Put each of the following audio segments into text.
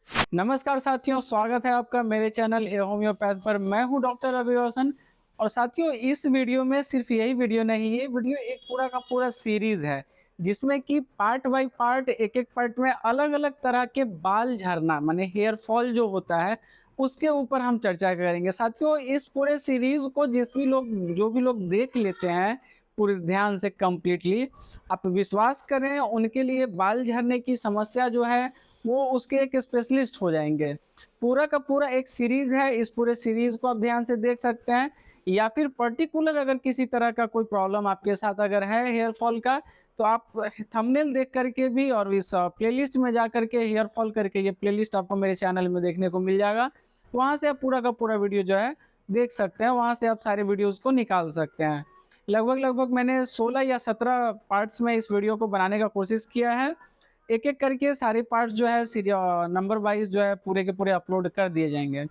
नमस्कार साथियों, स्वागत है आपका मेरे चैनल ए होम्योपैथ पर। मैं हूं डॉक्टर रवि रोशन। और साथियों, इस वीडियो में सिर्फ यही वीडियो नहीं है, वीडियो एक पूरा का पूरा सीरीज है जिसमें कि पार्ट बाय पार्ट एक-एक पार्ट में अलग-अलग तरह के बाल झड़ना माने हेयर फॉल जो होता है उसके ऊपर हम चर्चा करेंगे। साथियों, इस पूरे सीरीज को जो भी लोग देख लेते हैं पूरे ध्यान से कंप्लीटली, आप विश्वास करें उनके लिए बाल झड़ने की समस्या जो है वो उसके एक स्पेशलिस्ट हो जाएँगे। पूरा का पूरा एक सीरीज़ है, इस पूरे सीरीज़ को आप ध्यान से देख सकते हैं। या फिर पर्टिकुलर अगर किसी तरह का कोई प्रॉब्लम आपके साथ अगर है हेयर फॉल का, तो आप थंबनेल देख कर के भी और इस प्लेलिस्ट में जा कर के हेयर फॉल करके ये प्लेलिस्ट आपको मेरे चैनल में देखने को मिल जाएगा। वहाँ से आप पूरा का पूरा वीडियो जो है देख सकते हैं, वहाँ से आप सारे वीडियोज़ को निकाल सकते हैं। लगभग-लगभग मैंने 16 या 17 पार्ट्स में इस वीडियो को बनाने का कोशिश किया है। एक-एक करके सारे पार्ट्स जो है नंबर वाइज़ जो है पूरे के पूरे अपलोड कर दिए जाएँगे।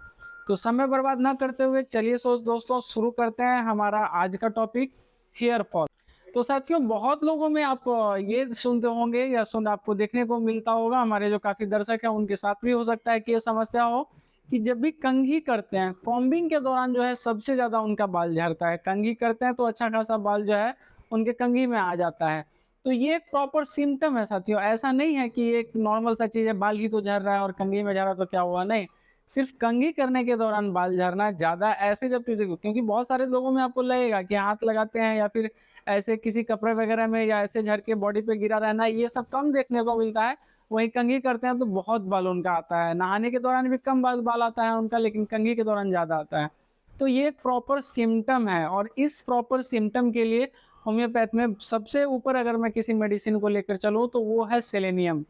तो समय बर्बाद ना करते हुए चलिए दोस्तों शुरू करते हैं हमारा आज का टॉपिक, हेयर फॉल। तो साथियों, बहुत लोगों में आप ये सुनते होंगे या सुन आपको देखने को मिलता होगा, हमारे जो काफ़ी दर्शक हैं उनके साथ भी हो सकता है कि ये समस्या हो कि जब भी कंघी करते हैं, कॉम्बिंग के दौरान जो है सबसे ज़्यादा उनका बाल झड़ता है। कंघी करते हैं तो अच्छा खासा बाल जो है उनके कंघी में आ जाता है। तो ये एक प्रॉपर सिम्पटम है साथियों, ऐसा नहीं है कि ये एक नॉर्मल सा चीज़ है, बाल ही तो झड़ रहा है और कंघी में झड़ा तो क्या हुआ, नहीं। सिर्फ़ कंघी करने के दौरान बाल झड़ना ज़्यादा ऐसे जब चीज़ें क्योंकि बहुत सारे लोगों में आपको लगेगा कि हाथ लगाते हैं या फिर ऐसे किसी कपड़े वगैरह में या ऐसे झड़ के बॉडी पे गिरा रहना, ये सब कम देखने को मिलता है। वहीं कंघी करते हैं तो बहुत बाल उनका आता है। नहाने के दौरान भी कम बाल बाल आता है उनका, लेकिन कंघी के दौरान ज़्यादा आता है। तो ये एक प्रॉपर सिम्पटम है और इस प्रॉपर सिम्पटम के लिए होम्योपैथ में सबसे ऊपर अगर मैं किसी मेडिसिन को लेकर चलूँ तो वो है सेलेनियम।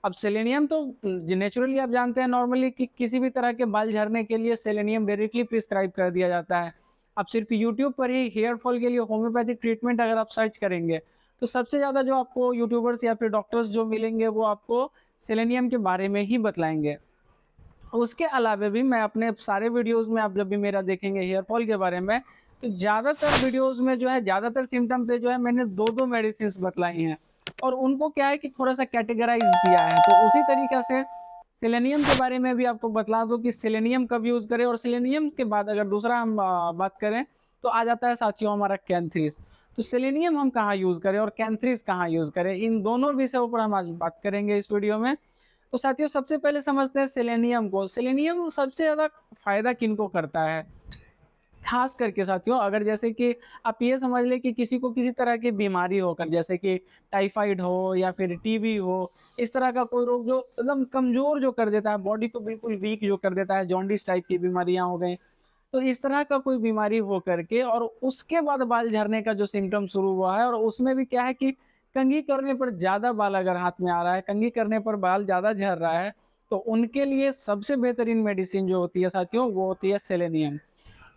अब सेलेनियम तो नेचुरली आप जानते हैं नॉर्मली कि किसी भी तरह के बाल झड़ने के लिए सेलेनियम डायरेक्टली प्रिस्क्राइब कर दिया जाता है। आप सिर्फ यूट्यूब पर ही हेयर फॉल के लिए होम्योपैथिक ट्रीटमेंट अगर आप सर्च करेंगे, तो सबसे ज़्यादा जो आपको यूट्यूबर्स या फिर डॉक्टर्स जो मिलेंगे वो आपको सेलेनियम के बारे में ही बतलाएँगे। उसके अलावा भी मैं अपने सारे वीडियोज़ में आप जब भी मेरा देखेंगे हेयर फॉल के बारे में, तो ज़्यादातर वीडियोज़ में जो है ज़्यादातर सिम्पटम पे जो है मैंने 2-2 मेडिसिन्स बतलाई हैं और उनको क्या है कि थोड़ा-सा कैटेगराइज़ किया है। तो उसी तरीक़ा से सेलेनियम के बारे में भी आपको बतला दूँ कि सेलेनियम कब यूज़ करें और सेलेनियम के बाद अगर दूसरा हम बात करें, तो आ जाता है साथियों हमारा कैंथ्रीस। तो सेलेनियम हम कहाँ यूज़ करें और कैंथ्रीस कहाँ यूज़ करें, इन दोनों विषयों पर हम आज बात करेंगे इस वीडियो में। तो साथियों, सबसे पहले समझते हैं सेलेनियम को। सेलेनियम सबसे ज़्यादा फ़ायदा किनको करता है? ख़ास करके साथियों, अगर जैसे कि आप ये समझ लें कि किसी को किसी तरह की बीमारी होकर जैसे कि टाइफाइड हो या फिर टीबी हो, इस तरह का कोई रोग जो एकदम कमज़ोर जो कर देता है, बॉडी को बिल्कुल वीक जो कर देता है, जॉन्डिस टाइप की बीमारियाँ हो गई। तो इस तरह का कोई बीमारी हो करके और उसके बाद बाल झड़ने का जो सिम्पटम शुरू हुआ है और उसमें भी क्या है कि कंघी करने पर ज़्यादा बाल अगर हाथ में आ रहा है, कंघी करने पर बाल ज़्यादा झड़ रहा है, तो उनके लिए सबसे बेहतरीन मेडिसिन जो होती है साथियों, वो होती है सेलेनियम।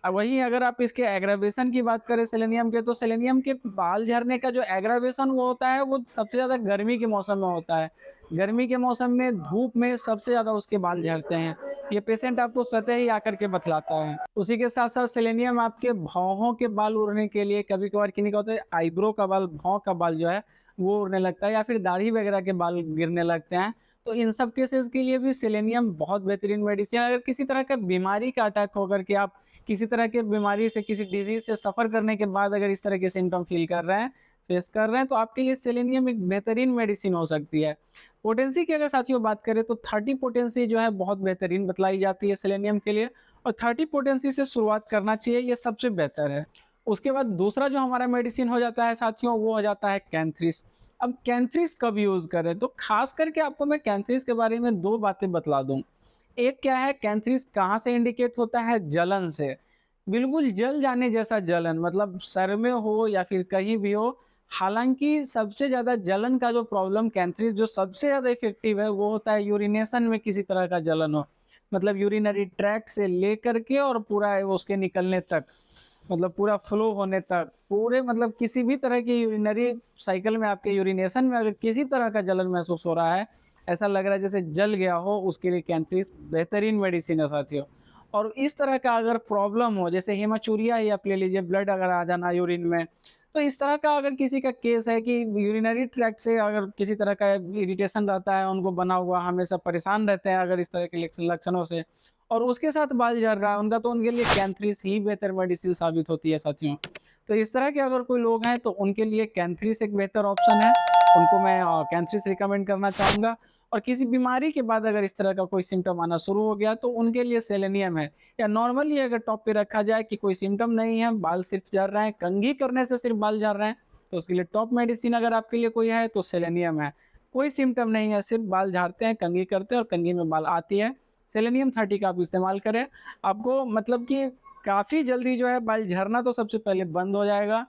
वहीं अगर आप इसके एग्रावेशन की बात करें सेलेनियम के, तो सेलेनियम के बाल झड़ने का जो एग्रावेशन वो होता है, वो सबसे ज़्यादा गर्मी के मौसम में होता है। गर्मी के मौसम में धूप में सबसे ज़्यादा उसके बाल झड़ते हैं। ये पेशेंट आपको स्वतः ही आकर के बतलाता है। उसी के साथ-साथ सेलेनियम आपके भौहों के बाल उड़ने के लिए, कभी-कभार किन्हीं का होता है आईब्रो का बाल, भौं का बाल जो है वो उड़ने लगता है या फिर दाढ़ी वगैरह के बाल गिरने लगते हैं। तो इन सब केसेज़ के लिए भी सेलेनियम बहुत बेहतरीन मेडिसिन है। अगर किसी तरह का बीमारी का अटैक होकर के आप किसी तरह के बीमारी से, किसी डिज़ीज़ से सफ़र करने के बाद अगर इस तरह के सिम्पटम फ़ील कर रहे हैं, फेस कर रहे हैं, तो आपके लिए सेलेनियम एक बेहतरीन मेडिसिन हो सकती है। पोटेंसी की अगर साथियों बात करें तो 30 पोटेंसी जो है बहुत बेहतरीन बतलाई जाती है सेलेनियम के लिए और 30 पोटेंसी से शुरुआत करना चाहिए, ये सबसे बेहतर है। उसके बाद दूसरा जो हमारा मेडिसिन हो जाता है साथियों, वो हो जाता है कैंथ्रिस। अब कैंथ्रिस कब यूज़ करें? तो ख़ास करके आपको मैं कैंथ्रिस के बारे में 2 बातें बतला दूँ। एक क्या है, कैंथ्रिस कहाँ से इंडिकेट होता है? जलन से। बिल्कुल जल जाने जैसा जलन, मतलब सर में हो या फिर कहीं भी हो। हालाँकि सबसे ज़्यादा जलन का जो प्रॉब्लम कैंथ्रिस जो सबसे ज़्यादा इफ़ेक्टिव है वो होता है यूरिनेशन में किसी तरह का जलन हो। मतलब यूरिनरी ट्रैक्ट से लेकर के और पूरा उसके निकलने तक, मतलब पूरा फ्लो होने तक, पूरे मतलब किसी भी तरह की यूरिनरी साइकिल में आपके यूरिनेशन में अगर किसी तरह का जलन महसूस हो रहा है, ऐसा लग रहा है जैसे जल गया हो, उसके लिए कैंथ्रिस बेहतरीन मेडिसिन है साथियों। और इस तरह का अगर प्रॉब्लम हो जैसे हेमाचूरिया या आप ले लीजिए ब्लड अगर आ जाना यूरिन में, तो इस तरह का अगर किसी का केस है कि यूरिनरी ट्रैक्ट से अगर किसी तरह का इरिटेशन रहता है, उनको बना हुआ, हमेशा परेशान रहते हैं अगर इस तरह के लक्षणों से और उसके साथ बाल झड़ रहा है उनका, तो उनके लिए कैंथ्रिस ही बेहतर मेडिसिन साबित होती है साथियों। तो इस तरह के अगर कोई लोग हैं तो उनके लिए कैंथ्रिस एक बेहतर ऑप्शन है। उनको मैं कैंथ्रिस रिकमेंड करना चाहूँगा। और किसी बीमारी के बाद अगर इस तरह का कोई सिम्पटम आना शुरू हो गया तो उनके लिए सेलेनियम है। या नॉर्मली अगर टॉप पे रखा जाए कि कोई सिम्पटम नहीं है, बाल सिर्फ झड़ रहे हैं, कंघी करने से सिर्फ बाल झड़ रहे हैं, तो उसके लिए टॉप मेडिसिन अगर आपके लिए कोई है तो सेलेनियम है। कोई सिम्पटम नहीं है, सिर्फ बाल झाड़ते हैं, कंघी करते हैं और कंघी में बाल आती है, सेलेनियम 30 का आप इस्तेमाल करें। आपको मतलब कि काफ़ी जल्दी जो है बाल झड़ना तो सबसे पहले बंद हो जाएगा।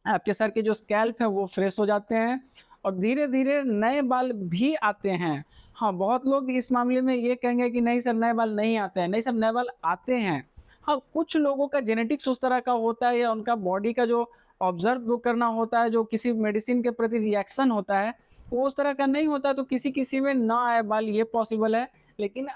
आपके सर के जो स्कैल्प है वो फ्रेश हो जाते हैं और धीरे-धीरे नए बाल भी आते हैं। हाँ, बहुत लोग इस मामले में ये कहेंगे कि नहीं सर नए बाल नहीं आते हैं, नहीं सर नए बाल आते हैं। हाँ, कुछ लोगों का जेनेटिक्स उस तरह का होता है या उनका बॉडी का जो ऑब्ज़र्व करना होता है, जो किसी मेडिसिन के प्रति रिएक्शन होता है, वो उस तरह का नहीं होता तो किसी-किसी में ना आए बाल ये पॉसिबल है। लेकिन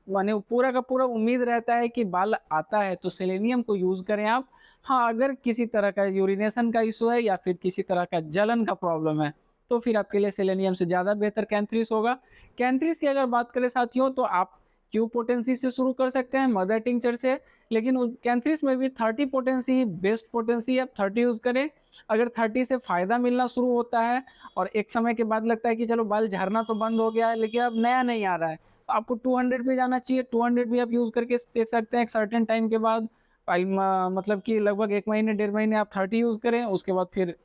माने पूरा का पूरा उम्मीद रहता है कि बाल आता है तो सेलेनियम को यूज़ करें आप। हाँ, अगर किसी तरह का यूरिनेशन का इश्यू है या फिर किसी तरह का जलन का प्रॉब्लम है, तो फिर आपके लिए सेलेनियम से ज़्यादा बेहतर कैंथ्रिस होगा। कैंथ्रिस की अगर बात करें साथियों तो आप क्यू पोटेंसी से शुरू कर सकते हैं, मदर टिंचर से, लेकिन कैंथ्रिस में भी 30 पोटेंसी ही बेस्ट पोटेंसी है, आप 30 यूज़ करें। अगर 30 से फ़ायदा मिलना शुरू होता है और एक समय के बाद लगता है कि चलो बाल झड़ना तो बंद हो गया है, लेकिन अब नया नहीं आ रहा है, तो आपको 200 पे जाना चाहिए। 200 भी आप यूज़ करके देख सकते हैं एक सर्टेन टाइम के बाद। टाइम मतलब कि लगभग 1 महीने, डेढ़ महीने आप 30 यूज़ करें, उसके बाद फिर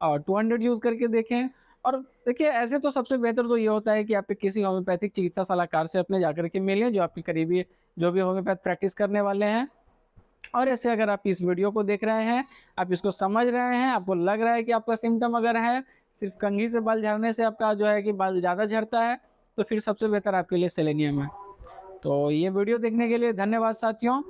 200 यूज़ करके देखें। और देखिए ऐसे तो सबसे बेहतर तो ये होता है कि आप किसी होम्योपैथिक चिकित्सा सलाहकार से अपने जाकर के मिलें, जो आपके करीबी जो भी होम्योपैथ प्रैक्टिस करने वाले हैं। और ऐसे अगर आप इस वीडियो को देख रहे हैं, आप इसको समझ रहे हैं, आपको लग रहा है कि आपका सिम्पटम अगर है, सिर्फ़ कंघी से बाल झड़ने से आपका जो है कि बाल ज़्यादा झड़ता है, तो फिर सबसे बेहतर आपके लिए सेलेनियम है। तो ये वीडियो देखने के लिए धन्यवाद साथियों।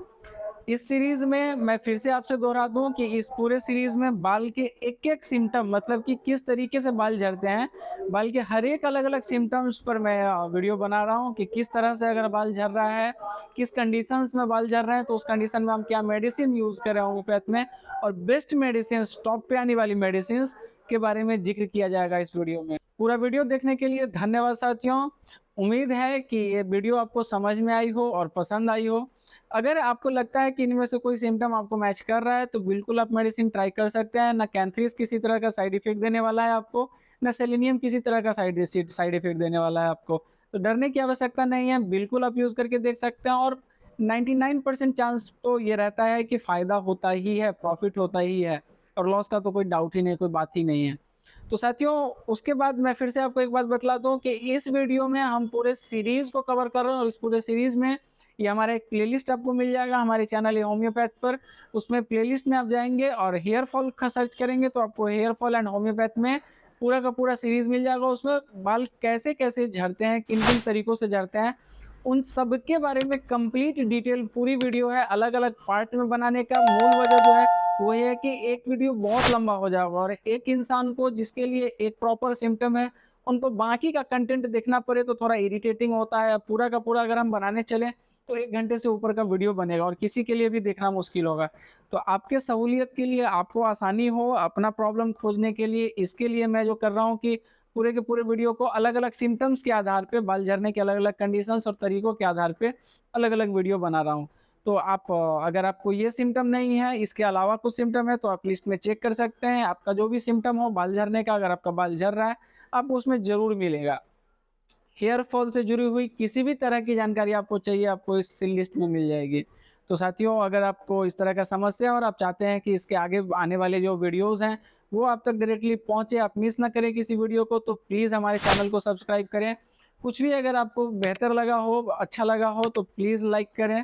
इस सीरीज़ में मैं फिर से आपसे दोहरा दूँ कि इस पूरे सीरीज़ में बाल के एक-एक सिम्पटम मतलब कि किस तरीके से बाल झड़ते हैं, बाल के हर एक अलग-अलग सिम्पटम्स पर मैं वीडियो बना रहा हूँ कि किस तरह से अगर बाल झड़ रहा है, किस कंडीशंस में बाल झड़ रहे हैं, तो उस कंडीशन में हम क्या मेडिसिन यूज़ करें होम्योपैथ में और बेस्ट मेडिसिन्स, टॉप पे आने वाली मेडिसिन्स के बारे में ज़िक्र किया जाएगा इस वीडियो में। पूरा वीडियो देखने के लिए धन्यवाद साथियों। उम्मीद है कि ये वीडियो आपको समझ में आई हो और पसंद आई हो। अगर आपको लगता है कि इनमें से कोई सिम्पटम आपको मैच कर रहा है, तो बिल्कुल आप मेडिसिन ट्राई कर सकते हैं। ना कैंथ्रिस किसी तरह का साइड इफ़ेक्ट देने वाला है आपको, ना सेलेनियम किसी तरह का साइड इफ़ेक्ट देने वाला है आपको। तो डरने की आवश्यकता नहीं है, बिल्कुल आप यूज़ करके देख सकते हैं और 99% चांस तो ये रहता है कि फ़ायदा होता ही है, प्रॉफ़िट होता ही है और लॉस का तो कोई डाउट ही नहीं, कोई बात ही नहीं है। तो साथियों उसके बाद मैं फिर से आपको एक बात बतला दूँ कि इस वीडियो में हम पूरे सीरीज़ को कवर कर रहे हैं और इस पूरे सीरीज़ में ये हमारा एक प्लेलिस्ट आपको मिल जाएगा हमारे चैनल होम्योपैथ पर। उसमें प्लेलिस्ट में आप जाएँगे और हेयर फॉल का सर्च करेंगे तो आपको हेयर फॉल एंड होम्योपैथ में पूरा का पूरा सीरीज़ मिल जाएगा। उसमें बाल कैसे-कैसे झड़ते हैं, किन-किन तरीकों से झड़ते हैं, उन सब के बारे में कंप्लीट डिटेल पूरी वीडियो है। अलग-अलग पार्ट में बनाने का मूल वजह जो है वो ये है कि एक वीडियो बहुत लंबा हो जाएगा और एक इंसान को जिसके लिए एक प्रॉपर सिम्पटम है, उनको बाकी का कंटेंट देखना पड़े तो थोड़ा इरिटेटिंग होता है। पूरा का पूरा अगर हम बनाने चलें तो 1 घंटे से ऊपर का वीडियो बनेगा और किसी के लिए भी देखना मुश्किल होगा। तो आपके सहूलियत के लिए, आपको आसानी हो अपना प्रॉब्लम खोजने के लिए, इसके लिए मैं जो कर रहा हूँ कि पूरे के पूरे वीडियो को अलग-अलग सिम्पटम्स के आधार पे, बाल झड़ने के अलग-अलग कंडीशंस और तरीकों के आधार पे अलग-अलग वीडियो बना रहा हूँ। तो आप अगर आपको ये सिम्पटम नहीं है, इसके अलावा कुछ सिम्पटम है तो आप लिस्ट में चेक कर सकते हैं। आपका जो भी सिम्पटम हो बाल झड़ने का, अगर आपका बाल झड़ रहा है, आपको उसमें ज़रूर मिलेगा। हेयर फॉल से जुड़ी हुई किसी भी तरह की जानकारी आपको चाहिए, आपको इस लिस्ट में मिल जाएगी। तो साथियों अगर आपको इस तरह का समस्या है और आप चाहते हैं कि इसके आगे आने वाले जो वीडियोज़ हैं, वो आप तक डायरेक्टली पहुँचे, आप मिस ना करें किसी वीडियो को, तो प्लीज़ हमारे चैनल को सब्सक्राइब करें। कुछ भी अगर आपको बेहतर लगा हो, अच्छा लगा हो तो प्लीज़ लाइक करें।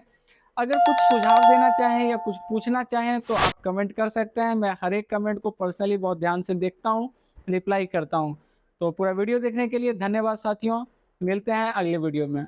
अगर कुछ सुझाव देना चाहें या कुछ पूछना चाहें तो आप कमेंट कर सकते हैं। मैं हर एक कमेंट को पर्सनली बहुत ध्यान से देखता हूँ, रिप्लाई करता हूँ। तो पूरा वीडियो देखने के लिए धन्यवाद साथियों। मिलते हैं अगले वीडियो में।